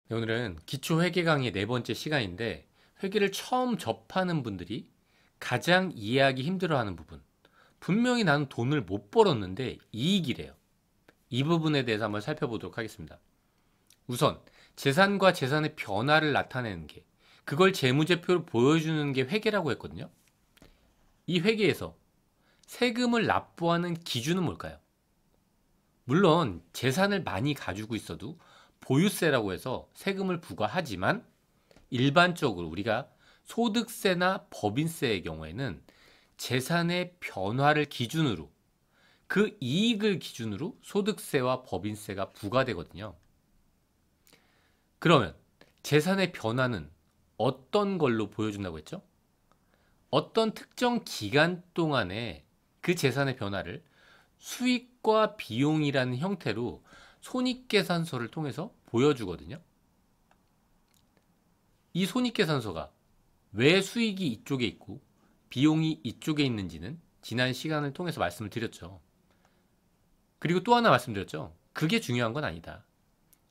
네, 오늘은 기초회계 강의 네 번째 시간인데 회계를 처음 접하는 분들이 가장 이해하기 힘들어하는 부분. 분명히 나는 돈을 못 벌었는데 이익이래요. 이 부분에 대해서 한번 살펴보도록 하겠습니다. 우선 재산과 재산의 변화를 나타내는 게 그걸 재무제표로 보여주는 게 회계라고 했거든요. 이 회계에서 세금을 납부하는 기준은 뭘까요? 물론 재산을 많이 가지고 있어도 보유세라고 해서 세금을 부과하지만 일반적으로 우리가 소득세나 법인세의 경우에는 재산의 변화를 기준으로 그 이익을 기준으로 소득세와 법인세가 부과되거든요. 그러면 재산의 변화는 어떤 걸로 보여준다고 했죠? 어떤 특정 기간 동안에 그 재산의 변화를 수익과 비용이라는 형태로 손익계산서를 통해서 보여주거든요. 이 손익계산서가 왜 수익이 이쪽에 있고 비용이 이쪽에 있는지는 지난 시간을 통해서 말씀을 드렸죠. 그리고 또 하나 말씀드렸죠. 그게 중요한 건 아니다.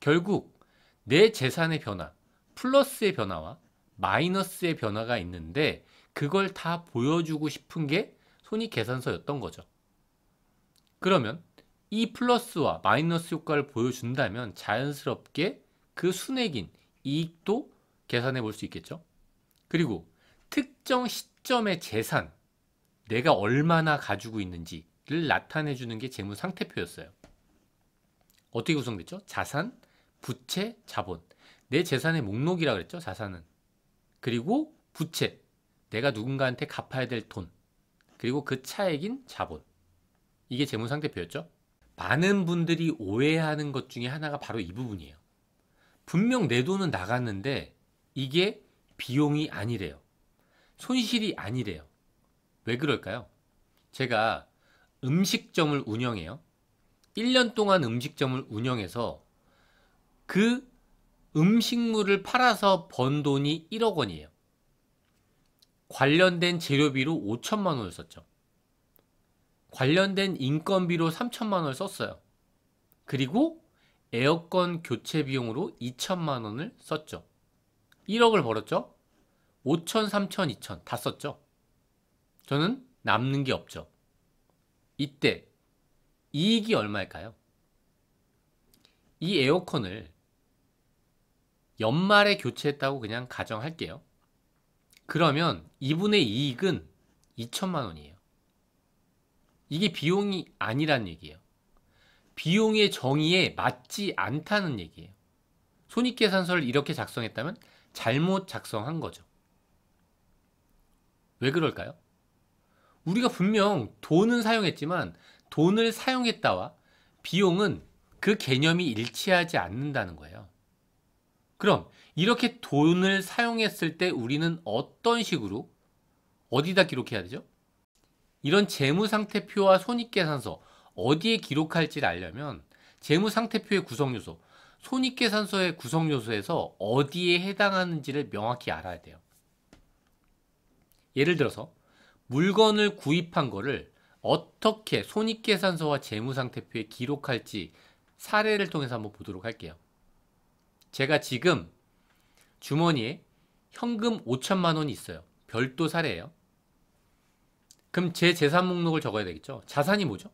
결국 내 재산의 변화, 플러스의 변화와 마이너스의 변화가 있는데 그걸 다 보여주고 싶은 게 손익계산서였던 거죠. 그러면 이 플러스와 마이너스 효과를 보여준다면 자연스럽게 그 순액인 이익도 계산해 볼 수 있겠죠. 그리고 특정 시점의 재산, 내가 얼마나 가지고 있는지를 나타내 주는 게 재무 상태표였어요. 어떻게 구성됐죠? 자산, 부채, 자본. 내 재산의 목록이라 그랬죠, 자산은. 그리고 부채, 내가 누군가한테 갚아야 될 돈. 그리고 그 차액인 자본. 이게 재무 상태표였죠. 많은 분들이 오해하는 것 중에 하나가 바로 이 부분이에요. 분명 내 돈은 나갔는데 이게 비용이 아니래요. 손실이 아니래요. 왜 그럴까요? 제가 음식점을 운영해요. 1년 동안 음식점을 운영해서 그 음식물을 팔아서 번 돈이 1억 원이에요. 관련된 재료비로 5천만 원을 썼죠. 관련된 인건비로 3천만 원을 썼어요. 그리고 에어컨 교체 비용으로 2천만 원을 썼죠. 1억을 벌었죠? 5천, 3천, 2천 다 썼죠. 저는 남는 게 없죠. 이때 이익이 얼마일까요? 이 에어컨을 연말에 교체했다고 그냥 가정할게요. 그러면 이분의 이익은 2천만 원이에요. 이게 비용이 아니란 얘기예요. 비용의 정의에 맞지 않다는 얘기예요. 손익계산서를 이렇게 작성했다면 잘못 작성한 거죠. 왜 그럴까요? 우리가 분명 돈은 사용했지만 돈을 사용했다와 비용은 그 개념이 일치하지 않는다는 거예요. 그럼 이렇게 돈을 사용했을 때 우리는 어떤 식으로 어디다 기록해야 되죠? 이런 재무상태표와 손익계산서 어디에 기록할지를 알려면 재무상태표의 구성요소, 손익계산서의 구성요소에서 어디에 해당하는지를 명확히 알아야 돼요. 예를 들어서 물건을 구입한 거를 어떻게 손익계산서와 재무상태표에 기록할지 사례를 통해서 한번 보도록 할게요. 제가 지금 주머니에 현금 5천만 원이 있어요. 별도 사례예요. 그럼 제 재산 목록을 적어야 되겠죠. 자산이 뭐죠?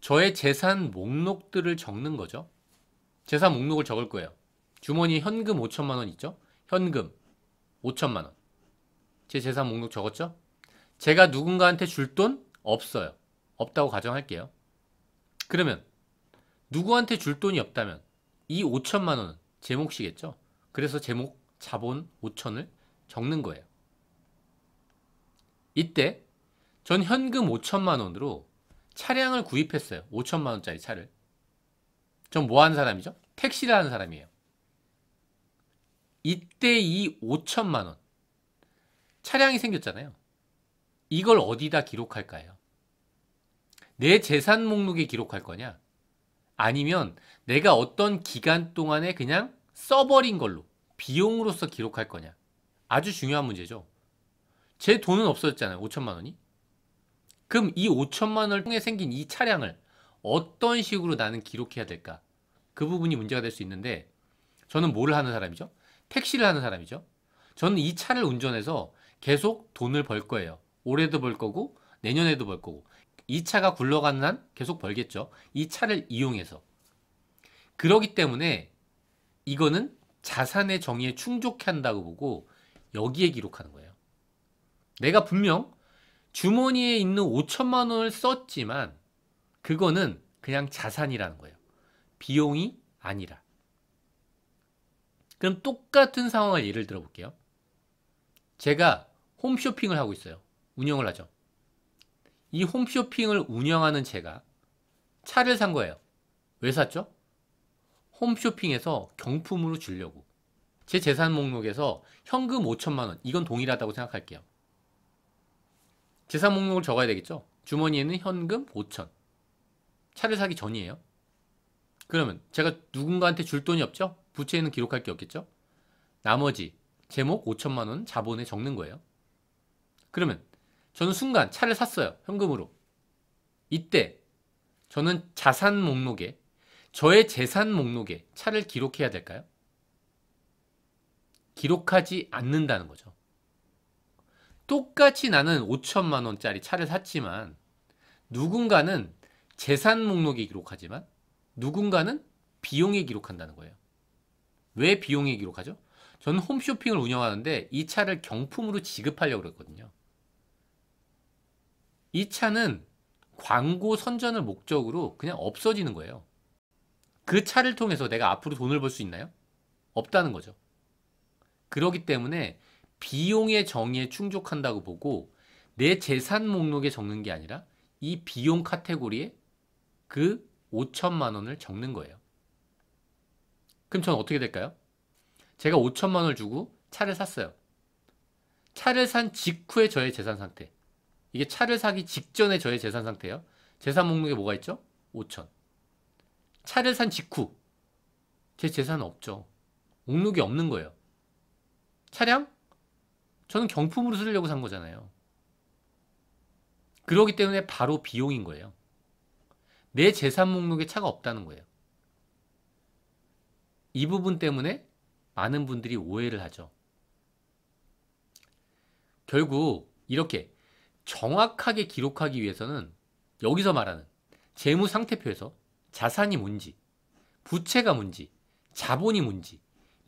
저의 재산 목록들을 적는 거죠. 재산 목록을 적을 거예요. 주머니에 현금 5천만 원 있죠? 현금 5천만 원. 제 재산 목록 적었죠? 제가 누군가한테 줄 돈 없어요. 없다고 가정할게요. 그러면 누구한테 줄 돈이 없다면 이 5천만 원은 제 몫이겠죠? 그래서 제목 자본 5천을 적는 거예요. 이때 전 현금 5천만 원으로 차량을 구입했어요. 5천만 원짜리 차를. 전 뭐 하는 사람이죠? 택시를 하는 사람이에요. 이때 이 5천만 원 차량이 생겼잖아요. 이걸 어디다 기록할까요? 내 재산 목록에 기록할 거냐? 아니면 내가 어떤 기간 동안에 그냥 써버린 걸로 비용으로서 기록할 거냐? 아주 중요한 문제죠. 제 돈은 없어졌잖아요. 5천만 원이. 그럼 이 5천만 원을 통해 생긴 이 차량을 어떤 식으로 나는 기록해야 될까? 그 부분이 문제가 될 수 있는데 저는 뭐를 하는 사람이죠? 택시를 하는 사람이죠. 저는 이 차를 운전해서 계속 돈을 벌 거예요. 올해도 벌 거고 내년에도 벌 거고 이 차가 굴러가는 한 계속 벌겠죠. 이 차를 이용해서. 그러기 때문에 이거는 자산의 정의에 충족한다고 보고 여기에 기록하는 거예요. 내가 분명 주머니에 있는 5천만 원을 썼지만 그거는 그냥 자산이라는 거예요. 비용이 아니라. 그럼 똑같은 상황을 예를 들어 볼게요. 제가 홈쇼핑을 하고 있어요. 운영을 하죠. 이 홈쇼핑을 운영하는 제가 차를 산 거예요. 왜 샀죠? 홈쇼핑에서 경품으로 주려고. 제 재산 목록에서 현금 5천만 원, 이건 동일하다고 생각할게요. 재산 목록을 적어야 되겠죠? 주머니에는 현금 5천. 차를 사기 전이에요. 그러면 제가 누군가한테 줄 돈이 없죠? 부채에는 기록할 게 없겠죠? 나머지 제목 5천만 원 자본에 적는 거예요. 그러면 저는 순간 차를 샀어요. 현금으로. 이때 저는 자산 목록에 저의 재산 목록에 차를 기록해야 될까요? 기록하지 않는다는 거죠. 똑같이 나는 5천만 원짜리 차를 샀지만 누군가는 재산 목록에 기록하지만 누군가는 비용에 기록한다는 거예요. 왜 비용에 기록하죠? 저는 홈쇼핑을 운영하는데 이 차를 경품으로 지급하려고 그랬거든요. 이 차는 광고 선전을 목적으로 그냥 없어지는 거예요. 그 차를 통해서 내가 앞으로 돈을 벌 수 있나요? 없다는 거죠. 그렇기 때문에 비용의 정의에 충족한다고 보고 내 재산 목록에 적는 게 아니라 이 비용 카테고리에 그 5천만 원을 적는 거예요. 그럼 저는 어떻게 될까요? 제가 5천만 원을 주고 차를 샀어요. 차를 산 직후의 저의 재산 상태. 이게 차를 사기 직전의 저의 재산 상태예요. 재산 목록에 뭐가 있죠? 5천. 차를 산 직후 제 재산은 없죠. 목록이 없는 거예요. 차량? 저는 경품으로 쓰려고 산 거잖아요. 그렇기 때문에 바로 비용인 거예요. 내 재산 목록에 차가 없다는 거예요. 이 부분 때문에 많은 분들이 오해를 하죠. 결국 이렇게 정확하게 기록하기 위해서는 여기서 말하는 재무상태표에서 자산이 뭔지, 부채가 뭔지, 자본이 뭔지,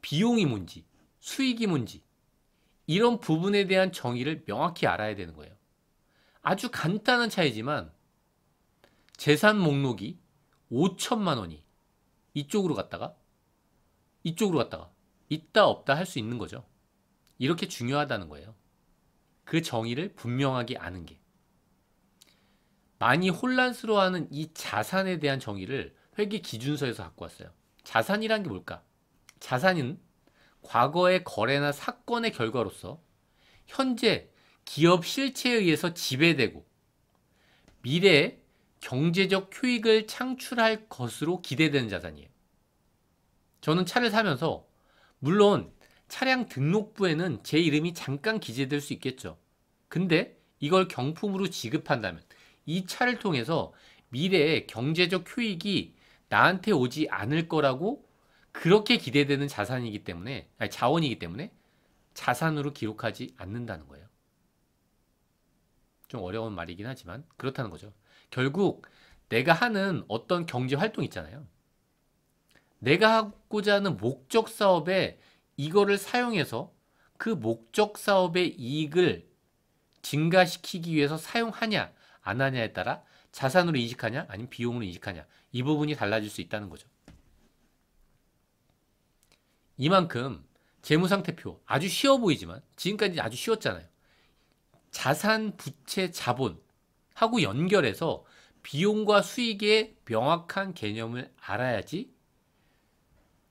비용이 뭔지, 수익이 뭔지 이런 부분에 대한 정의를 명확히 알아야 되는 거예요. 아주 간단한 차이지만 재산 목록이 5천만 원이 이쪽으로 갔다가 있다 없다 할 수 있는 거죠. 이렇게 중요하다는 거예요. 그 정의를 분명하게 아는 게. 많이 혼란스러워하는 이 자산에 대한 정의를 회계 기준서에서 갖고 왔어요. 자산이란 게 뭘까? 자산은 과거의 거래나 사건의 결과로서 현재 기업 실체에 의해서 지배되고 미래에 경제적 효익을 창출할 것으로 기대되는 자산이에요. 저는 차를 사면서 물론 차량 등록부에는 제 이름이 잠깐 기재될 수 있겠죠. 근데 이걸 경품으로 지급한다면 이 차를 통해서 미래에 경제적 효익이 나한테 오지 않을 거라고 그렇게 기대되는 자산이기 때문에, 아니, 자원이기 때문에 자산으로 기록하지 않는다는 거예요. 좀 어려운 말이긴 하지만 그렇다는 거죠. 결국 내가 하는 어떤 경제 활동 있잖아요. 내가 하고자 하는 목적 사업에 이거를 사용해서 그 목적 사업의 이익을 증가시키기 위해서 사용하냐 안 하냐에 따라 자산으로 인식하냐 아니면 비용으로 인식하냐 이 부분이 달라질 수 있다는 거죠. 이만큼 재무상태표 아주 쉬워 보이지만 지금까지 아주 쉬웠잖아요. 자산, 부채, 자본 하고 연결해서 비용과 수익의 명확한 개념을 알아야지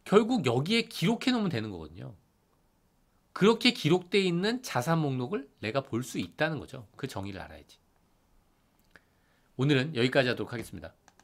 결국 여기에 기록해 놓으면 되는 거거든요. 그렇게 기록되어 있는 자산 목록을 내가 볼 수 있다는 거죠. 그 정의를 알아야지. 오늘은 여기까지 하도록 하겠습니다.